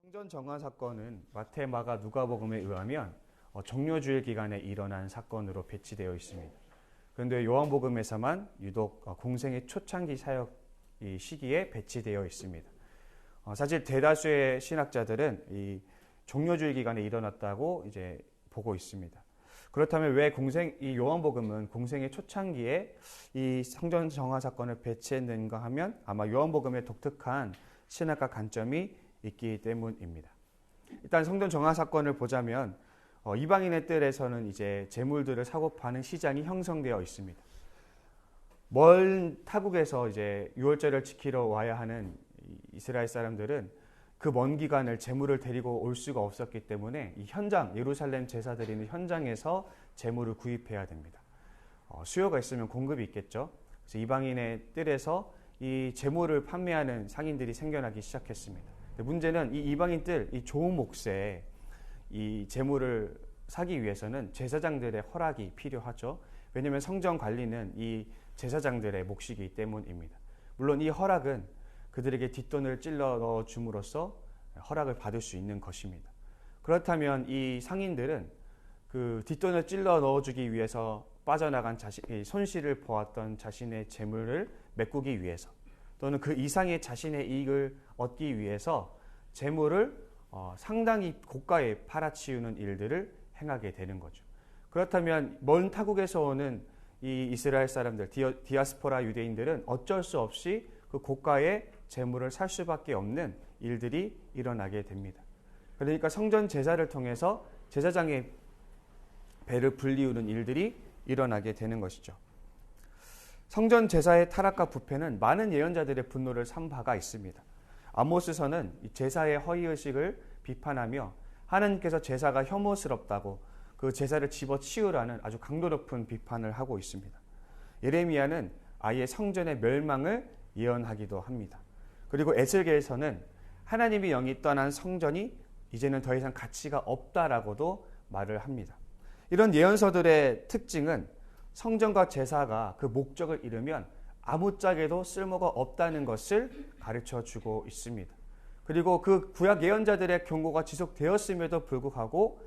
성전 정화 사건은 마태, 마가, 누가복음에 의하면 종료주일 기간에 일어난 사건으로 배치되어 있습니다. 그런데 요한복음에서만 유독 공생의 초창기 사역 시기에 배치되어 있습니다. 사실 대다수의 신학자들은 이 종료주일 기간에 일어났다고 이제 보고 있습니다. 그렇다면 왜 이 요한복음은 공생의 초창기에 이 성전 정화 사건을 배치했는가 하면 아마 요한복음의 독특한 신학과 관점이 있기 때문입니다. 일단 성전 정화 사건을 보자면 이방인의 뜰에서는 이제 재물들을 사고 파는 시장이 형성되어 있습니다. 먼 타국에서 이제 유월절을 지키러 와야 하는 이스라엘 사람들은 그 먼 기간을 재물을 데리고 올 수가 없었기 때문에 이 현장, 예루살렘 제사 드리는 현장에서 재물을 구입해야 됩니다. 수요가 있으면 공급이 있겠죠. 그래서 이방인의 뜰에서 이 재물을 판매하는 상인들이 생겨나기 시작했습니다. 문제는 이 이방인 뜰, 이 좋은 몫에 이 재물을 사기 위해서는 제사장들의 허락이 필요하죠. 왜냐하면 성전 관리는 이 제사장들의 몫이기 때문입니다. 물론 이 허락은 그들에게 뒷돈을 찔러 넣어 줌으로써 허락을 받을 수 있는 것입니다. 그렇다면 이 상인들은 그 뒷돈을 찔러 넣어주기 위해서 빠져나간 손실을 보았던 자신의 재물을 메꾸기 위해서 또는 그 이상의 자신의 이익을 얻기 위해서 재물을 상당히 고가에 팔아치우는 일들을 행하게 되는 거죠. 그렇다면 먼 타국에서 오는 이 이스라엘 사람들, 디아스포라 유대인들은 어쩔 수 없이 그 고가의 재물을 살 수밖에 없는 일들이 일어나게 됩니다. 그러니까 성전 제사를 통해서 제사장의 배를 불리우는 일들이 일어나게 되는 것이죠. 성전 제사의 타락과 부패는 많은 예언자들의 분노를 산 바가 있습니다. 아모스서는 제사의 허위의식을 비판하며 하나님께서 제사가 혐오스럽다고 그 제사를 집어치우라는 아주 강도 높은 비판을 하고 있습니다. 예레미야는 아예 성전의 멸망을 예언하기도 합니다. 그리고 에스겔서는 하나님의 영이 떠난 성전이 이제는 더 이상 가치가 없다라고도 말을 합니다. 이런 예언서들의 특징은 성전과 제사가 그 목적을 이루면 아무짝에도 쓸모가 없다는 것을 가르쳐 주고 있습니다. 그리고 그 구약 예언자들의 경고가 지속되었음에도 불구하고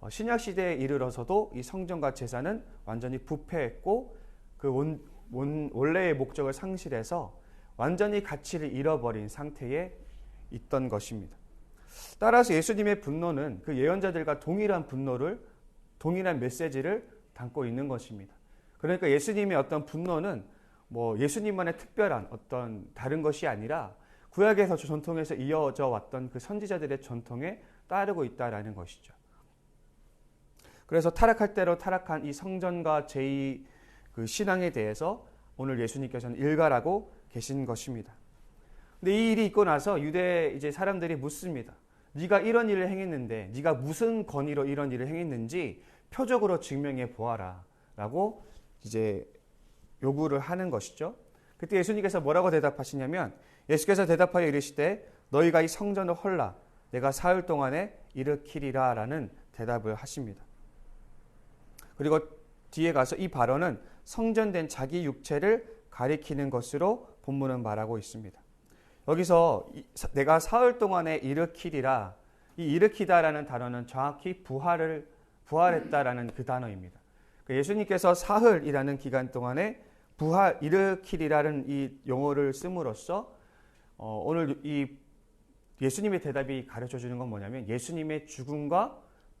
신약 시대에 이르러서도 이 성전과 제사는 완전히 부패했고 그 원래의 목적을 상실해서 완전히 가치를 잃어버린 상태에 있던 것입니다. 따라서 예수님의 분노는 그 예언자들과 동일한 메시지를 담고 있는 것입니다. 그러니까 예수님의 어떤 분노는 예수님만의 특별한 어떤 다른 것이 아니라 구약에서 전통에서 이어져 왔던 그 선지자들의 전통에 따르고 있다라는 것이죠. 그래서 타락할 대로 타락한 이 성전과 제2 그 신앙에 대해서 오늘 예수님께서는 일갈하고 계신 것입니다. 근데 이 일이 있고 나서 유대 이제 사람들이 묻습니다. 네가 이런 일을 행했는데 네가 무슨 권위로 이런 일을 행했는지 표적으로 증명해 보아라라고 이제 요구를 하는 것이죠. 그때 예수님께서 뭐라고 대답하시냐면 예수께서 대답하여 이르시되 너희가 이 성전을 헐라 내가 사흘 동안에 일으키리라라는 대답을 하십니다. 그리고 뒤에 가서 이 발언은 성전된 자기 육체를 가리키는 것으로 본문은 말하고 있습니다. 여기서 내가 사흘 동안에 일으키리라, 이 일으키다라는 단어는 정확히 부활했다라는 그 단어입니다. 예수님께서 사흘이라는 기간 동안에 일으키리라는 이 용어를 씀으로써 오늘 이 예수님의 대답이 가르쳐 주는 건 뭐냐면 예수님의 죽음과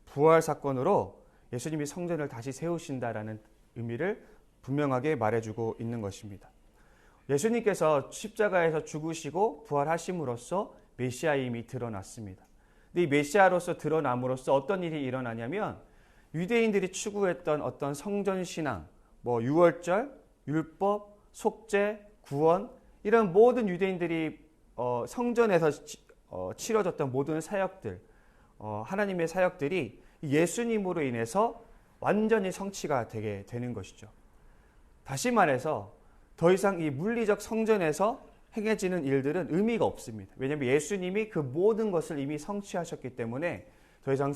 부활 사건으로 예수님이 성전을 다시 세우신다라는 의미를 분명하게 말해주고 있는 것입니다. 예수님께서 십자가에서 죽으시고 부활하심으로써 메시아임이 드러났습니다. 근데 이 메시아로서 드러남으로써 어떤 일이 일어나냐면 유대인들이 추구했던 어떤 성전신앙, 유월절, 율법, 속죄, 구원 이런 모든 유대인들이 성전에서 치러졌던 모든 사역들, 하나님의 사역들이 예수님으로 인해서 완전히 성취가 되게 되는 것이죠. 다시 말해서 더 이상 이 물리적 성전에서 행해지는 일들은 의미가 없습니다. 왜냐하면 예수님이 그 모든 것을 이미 성취하셨기 때문에 더 이상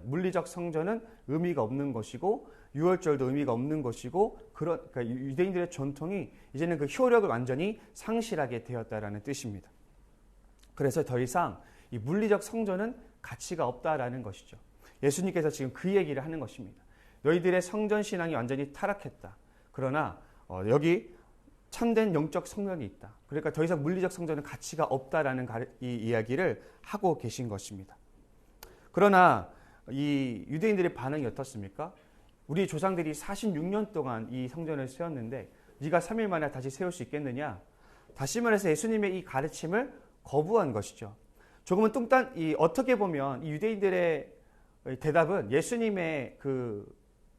물리적 성전은 의미가 없는 것이고 유월절도 의미가 없는 것이고 그러니까 유대인들의 전통이 이제는 그 효력을 완전히 상실하게 되었다라는 뜻입니다. 그래서 더 이상 이 물리적 성전은 가치가 없다라는 것이죠. 예수님께서 지금 그 얘기를 하는 것입니다. 너희들의 성전 신앙이 완전히 타락했다. 그러나 여기 참된 영적 성령이 있다. 그러니까 더 이상 물리적 성전은 가치가 없다라는 이 이야기를 하고 계신 것입니다. 그러나 이 유대인들의 반응이 어떻습니까? 우리 조상들이 46년 동안 이 성전을 세웠는데 네가 3일 만에 다시 세울 수 있겠느냐? 다시 말해서 예수님의 이 가르침을 거부한 것이죠. 조금은 어떻게 보면 이 유대인들의 대답은 예수님의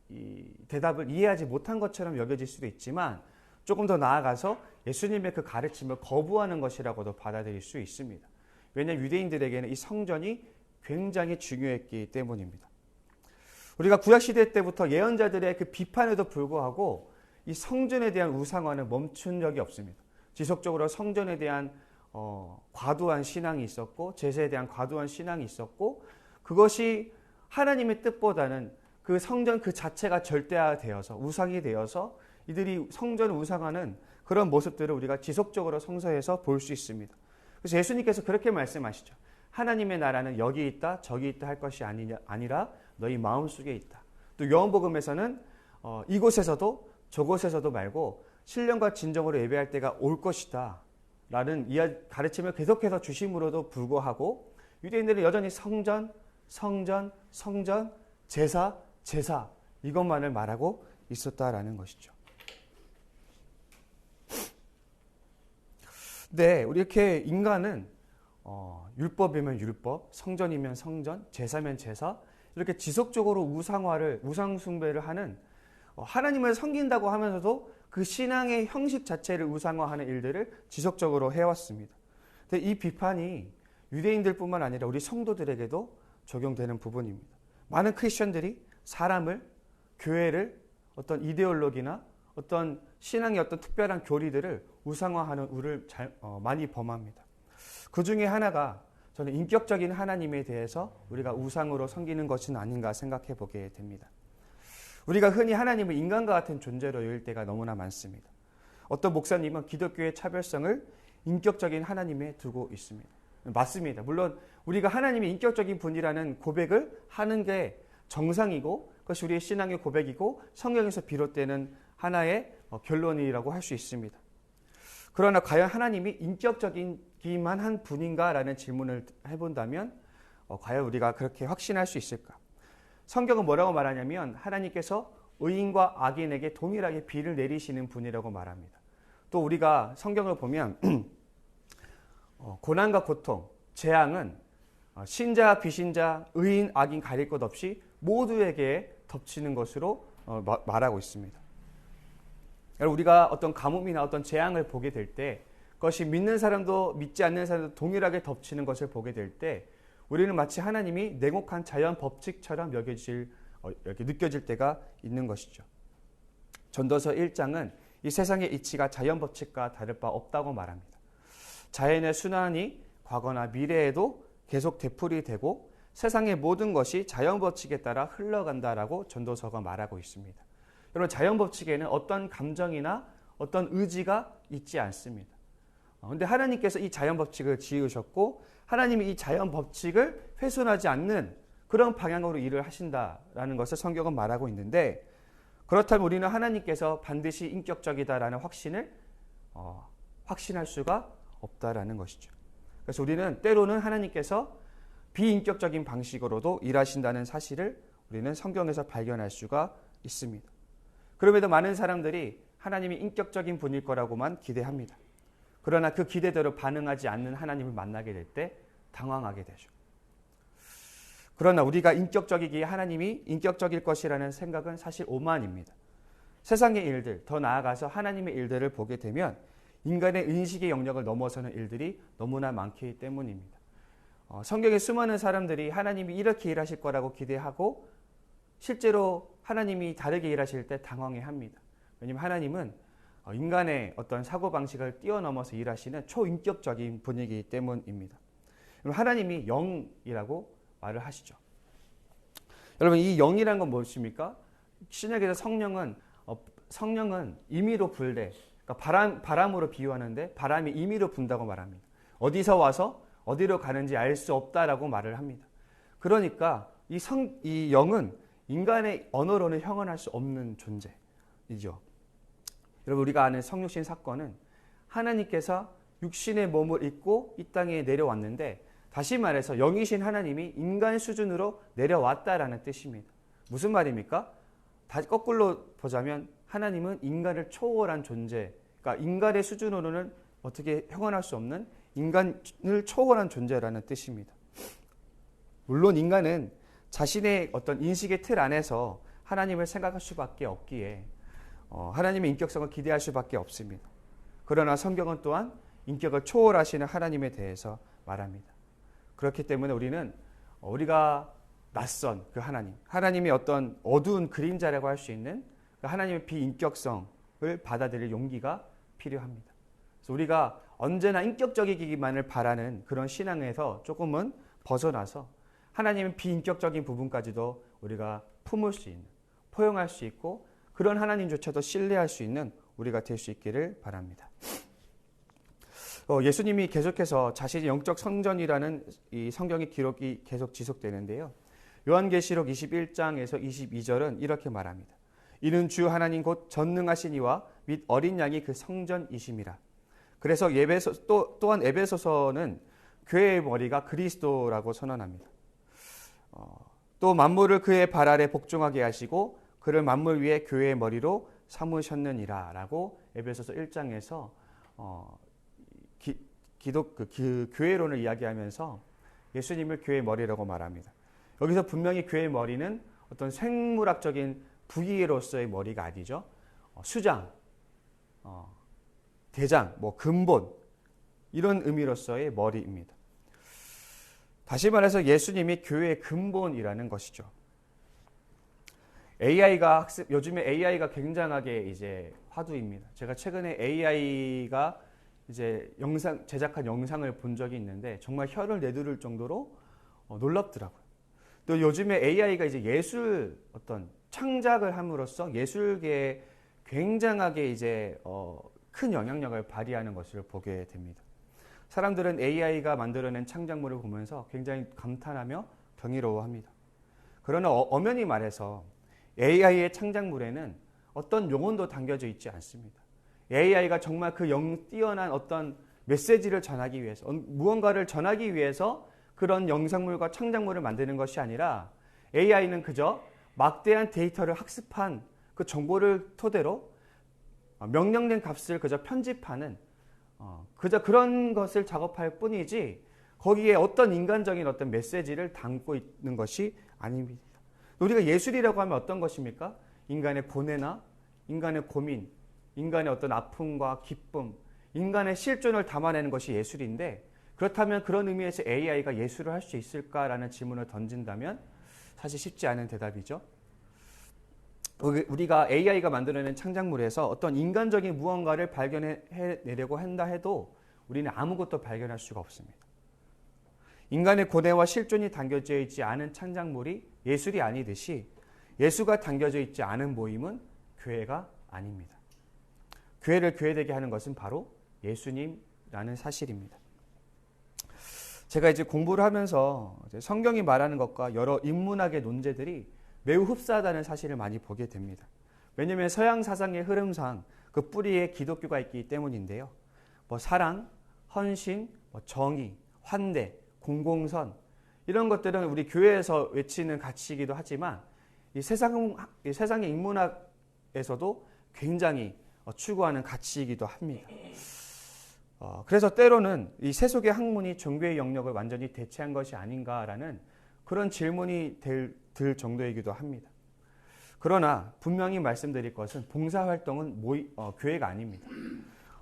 이 대답을 이해하지 못한 것처럼 여겨질 수도 있지만 조금 더 나아가서 예수님의 그 가르침을 거부하는 것이라고도 받아들일 수 있습니다. 왜냐하면 유대인들에게는 이 성전이 굉장히 중요했기 때문입니다. 우리가 구약시대 때부터 예언자들의 그 비판에도 불구하고 이 성전에 대한 우상화는 멈춘 적이 없습니다. 지속적으로 성전에 대한 과도한 신앙이 있었고 제사에 대한 과도한 신앙이 있었고 그것이 하나님의 뜻보다는 그 성전 그 자체가 절대화되어서 우상이 되어서 이들이 성전을 우상하는 그런 모습들을 우리가 지속적으로 성서에서 볼 수 있습니다. 그래서 예수님께서 그렇게 말씀하시죠. 하나님의 나라는 여기 있다 저기 있다 할 것이 아니라 너희 마음속에 있다. 또 요한복음에서는 이곳에서도 저곳에서도 말고 신령과 진정으로 예배할 때가 올 것이다 라는 가르침을 계속해서 주심으로도 불구하고 유대인들은 여전히 성전, 성전, 성전, 제사, 제사 이것만을 말하고 있었다라는 것이죠. 네, 우리 이렇게 인간은 율법이면 율법, 성전이면 성전, 제사면 제사 이렇게 지속적으로 우상 숭배를 하는 하나님을 섬긴다고 하면서도 그 신앙의 형식 자체를 우상화하는 일들을 지속적으로 해왔습니다. 근데 이 비판이 유대인들뿐만 아니라 우리 성도들에게도 적용되는 부분입니다. 많은 크리스천들이 사람을, 교회를 어떤 이데올로기나 어떤 신앙의 어떤 특별한 교리들을 우상화하는 우를 많이 범합니다. 그 중에 하나가 저는 인격적인 하나님에 대해서 우리가 우상으로 섬기는 것은 아닌가 생각해 보게 됩니다. 우리가 흔히 하나님을 인간과 같은 존재로 여길 때가 너무나 많습니다. 어떤 목사님은 기독교의 차별성을 인격적인 하나님에 두고 있습니다. 맞습니다. 물론 우리가 하나님이 인격적인 분이라는 고백을 하는 게 정상이고 그것이 우리의 신앙의 고백이고 성경에서 비롯되는 하나의 결론이라고 할 수 있습니다. 그러나 과연 하나님이 인격적이기만 한 분인가라는 질문을 해본다면 과연 우리가 그렇게 확신할 수 있을까? 성경은 뭐라고 말하냐면 하나님께서 의인과 악인에게 동일하게 비를 내리시는 분이라고 말합니다. 또 우리가 성경을 보면 고난과 고통, 재앙은 신자, 비신자, 의인, 악인 가릴 것 없이 모두에게 덮치는 것으로 말하고 있습니다. 우리가 어떤 가뭄이나 어떤 재앙을 보게 될 때 그것이 믿는 사람도 믿지 않는 사람도 동일하게 덮치는 것을 보게 될 때 우리는 마치 하나님이 냉혹한 자연 법칙처럼 이렇게 느껴질 때가 있는 것이죠. 전도서 1장은 이 세상의 이치가 자연 법칙과 다를 바 없다고 말합니다. 자연의 순환이 과거나 미래에도 계속 되풀이되고 세상의 모든 것이 자연 법칙에 따라 흘러간다라고 전도서가 말하고 있습니다. 여러분, 자연 법칙에는 어떤 감정이나 어떤 의지가 있지 않습니다. 그런데 하나님께서 이 자연 법칙을 지으셨고 하나님이 이 자연 법칙을 훼손하지 않는 그런 방향으로 일을 하신다라는 것을 성경은 말하고 있는데 그렇다면 우리는 하나님께서 반드시 인격적이다라는 확신을 확신할 수가 없다라는 것이죠. 그래서 우리는 때로는 하나님께서 비인격적인 방식으로도 일하신다는 사실을 우리는 성경에서 발견할 수가 있습니다. 그럼에도 많은 사람들이 하나님이 인격적인 분일 거라고만 기대합니다. 그러나 그 기대대로 반응하지 않는 하나님을 만나게 될 때 당황하게 되죠. 그러나 우리가 인격적이기에 하나님이 인격적일 것이라는 생각은 사실 오만입니다. 세상의 일들, 더 나아가서 하나님의 일들을 보게 되면 인간의 인식의 영역을 넘어서는 일들이 너무나 많기 때문입니다. 성경에 수많은 사람들이 하나님이 이렇게 일하실 거라고 기대하고 실제로 하나님이 다르게 일하실 때 당황해합니다. 왜냐하면 하나님은 인간의 어떤 사고방식을 뛰어넘어서 일하시는 초인격적인 분이기 때문입니다. 하나님이 영이라고 말을 하시죠. 여러분, 이 영이라는 건 무엇입니까? 신약에서 성령은 임의로 불되, 그러니까 바람으로 비유하는데 바람이 임의로 분다고 말합니다. 어디서 와서 어디로 가는지 알 수 없다라고 말을 합니다. 그러니까 이 영은 인간의 언어로는 형언할 수 없는 존재이죠. 여러분, 우리가 아는 성육신 사건은 하나님께서 육신의 몸을 입고 이 땅에 내려왔는데, 다시 말해서 영이신 하나님이 인간 수준으로 내려왔다라는 뜻입니다. 무슨 말입니까? 다시 거꾸로 보자면 하나님은 인간을 초월한 존재, 그러니까 인간의 수준으로는 어떻게 형언할 수 없는 인간을 초월한 존재라는 뜻입니다. 물론 인간은 자신의 어떤 인식의 틀 안에서 하나님을 생각할 수밖에 없기에 하나님의 인격성을 기대할 수밖에 없습니다. 그러나 성경은 또한 인격을 초월하시는 하나님에 대해서 말합니다. 그렇기 때문에 우리가 낯선 그 하나님의 어떤 어두운 그림자라고 할 수 있는 그 하나님의 비인격성을 받아들일 용기가 필요합니다. 그래서 우리가 언제나 인격적이기만을 바라는 그런 신앙에서 조금은 벗어나서 하나님의 비인격적인 부분까지도 우리가 품을 수 있는, 포용할 수 있고 그런 하나님조차도 신뢰할 수 있는 우리가 될 수 있기를 바랍니다. 예수님이 계속해서 자신의 영적 성전이라는 이 성경의 기록이 계속 지속되는데요. 요한계시록 21장에서 22절은 이렇게 말합니다. 이는 주 하나님 곧 전능하신 이와 및 어린 양이 그 성전이심이라. 그래서 또한 에베소서는 교회의 머리가 그리스도라고 선언합니다. 또 만물을 그의 발 아래 복종하게 하시고 그를 만물 위에 교회의 머리로 삼으셨느니라 라고 에베소서 1장에서 교회론을 이야기하면서 예수님을 교회의 머리라고 말합니다. 여기서 분명히 교회의 머리는 어떤 생물학적인 부위로서의 머리가 아니죠. 수장, 대장, 근본 이런 의미로서의 머리입니다. 다시 말해서 예수님이 교회의 근본이라는 것이죠. 요즘에 AI가 굉장하게 이제 화두입니다. 제가 최근에 AI가 이제 제작한 영상을 본 적이 있는데 정말 혀를 내두를 정도로 놀랍더라고요. 또 요즘에 AI가 이제 어떤 창작을 함으로써 예술계에 굉장하게 이제 큰 영향력을 발휘하는 것을 보게 됩니다. 사람들은 AI가 만들어낸 창작물을 보면서 굉장히 감탄하며 경이로워합니다. 그러나 엄연히 말해서 AI의 창작물에는 어떤 영혼도 담겨져 있지 않습니다. AI가 정말 그 뛰어난 어떤 메시지를 전하기 위해서, 무언가를 전하기 위해서 그런 영상물과 창작물을 만드는 것이 아니라 AI는 그저 막대한 데이터를 학습한 그 정보를 토대로 명령된 값을 그저 편집하는 그저 그런 것을 작업할 뿐이지 거기에 어떤 인간적인 어떤 메시지를 담고 있는 것이 아닙니다. 우리가 예술이라고 하면 어떤 것입니까? 인간의 고뇌나 인간의 고민, 인간의 어떤 아픔과 기쁨, 인간의 실존을 담아내는 것이 예술인데, 그렇다면 그런 의미에서 AI가 예술을 할 수 있을까라는 질문을 던진다면 사실 쉽지 않은 대답이죠. 우리가 AI가 만들어낸 창작물에서 어떤 인간적인 무언가를 발견해내려고 한다 해도 우리는 아무것도 발견할 수가 없습니다. 인간의 고뇌와 실존이 담겨져 있지 않은 창작물이 예술이 아니듯이 예수가 담겨져 있지 않은 모임은 교회가 아닙니다. 교회를 교회되게 하는 것은 바로 예수님이라는 사실입니다. 제가 이제 공부를 하면서 성경이 말하는 것과 여러 인문학의 논제들이 매우 흡사하다는 사실을 많이 보게 됩니다. 왜냐하면 서양 사상의 흐름상 그 뿌리에 기독교가 있기 때문인데요. 사랑, 헌신, 정의, 환대, 공공선 이런 것들은 우리 교회에서 외치는 가치이기도 하지만 이 세상의 인문학에서도 굉장히 추구하는 가치이기도 합니다. 그래서 때로는 이 세속의 학문이 종교의 영역을 완전히 대체한 것이 아닌가라는 그런 질문이 들 정도이기도 합니다. 그러나 분명히 말씀드릴 것은 봉사활동은 교회가 아닙니다.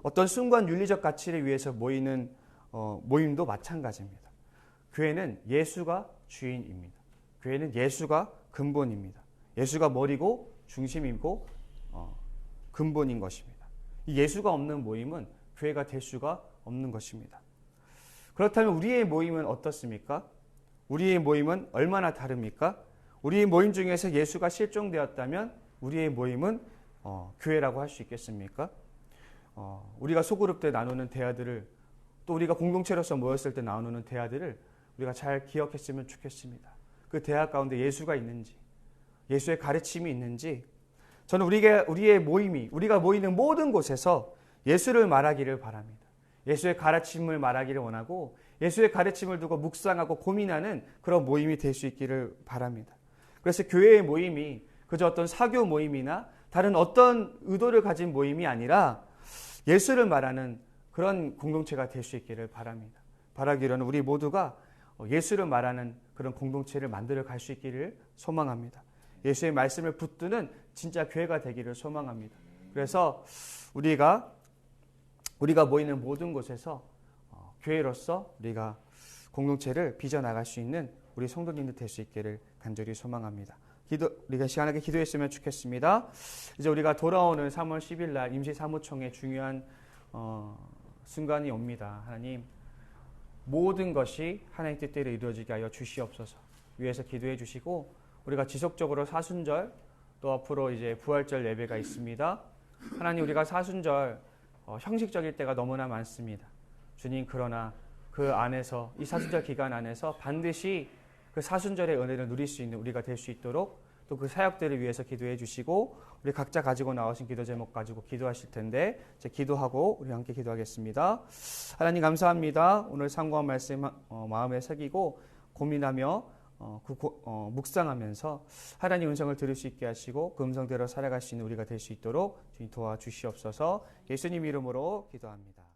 어떤 순간 윤리적 가치를 위해서 모이는 모임도 마찬가지입니다. 교회는 예수가 주인입니다. 교회는 예수가 근본입니다. 예수가 머리고 중심이고 근본인 것입니다. 이 예수가 없는 모임은 교회가 될 수가 없는 것입니다. 그렇다면 우리의 모임은 어떻습니까? 우리의 모임은 얼마나 다릅니까? 우리의 모임 중에서 예수가 실종되었다면 우리의 모임은 교회라고 할 수 있겠습니까? 우리가 소그룹 때 나누는 대화들을 또 우리가 공동체로서 모였을 때 나누는 대화들을 우리가 잘 기억했으면 좋겠습니다. 그 대화 가운데 예수가 있는지, 예수의 가르침이 있는지, 저는 우리의 모임이, 우리가 모이는 모든 곳에서 예수를 말하기를 바랍니다. 예수의 가르침을 말하기를 원하고 예수의 가르침을 두고 묵상하고 고민하는 그런 모임이 될 수 있기를 바랍니다. 그래서 교회의 모임이 그저 어떤 사교 모임이나 다른 어떤 의도를 가진 모임이 아니라 예수를 말하는 그런 공동체가 될 수 있기를 바랍니다. 바라기로는 우리 모두가 예수를 말하는 그런 공동체를 만들어 갈 수 있기를 소망합니다. 예수의 말씀을 붙드는 진짜 교회가 되기를 소망합니다. 그래서 우리가 모이는 모든 곳에서 교회로서 우리가 공동체를 빚어나갈 수 있는 우리 성도님들 될 수 있기를 간절히 소망합니다. 우리가 시간하게 기도했으면 좋겠습니다. 이제 우리가 돌아오는 3월 10일 날 임시 사무총회 중요한 순간이 옵니다. 하나님, 모든 것이 하나님 뜻대로 이루어지게 하여 주시옵소서. 위에서 기도해 주시고 우리가 지속적으로 사순절 또 앞으로 이제 부활절 예배가 있습니다. 하나님, 우리가 사순절 형식적일 때가 너무나 많습니다. 주님, 그러나 그 안에서 이 사순절 기간 안에서 반드시 그 사순절의 은혜를 누릴 수 있는 우리가 될 수 있도록 또 그 사역들을 위해서 기도해 주시고 우리 각자 가지고 나오신 기도 제목 가지고 기도하실 텐데 이제 기도하고 우리 함께 기도하겠습니다. 하나님 감사합니다. 오늘 상고한 말씀 마음에 새기고 고민하며 묵상하면서 하나님 음성을 들을 수 있게 하시고 그 음성대로 살아갈 수 있는 우리가 될 수 있도록 주님 도와주시옵소서. 예수님 이름으로 기도합니다.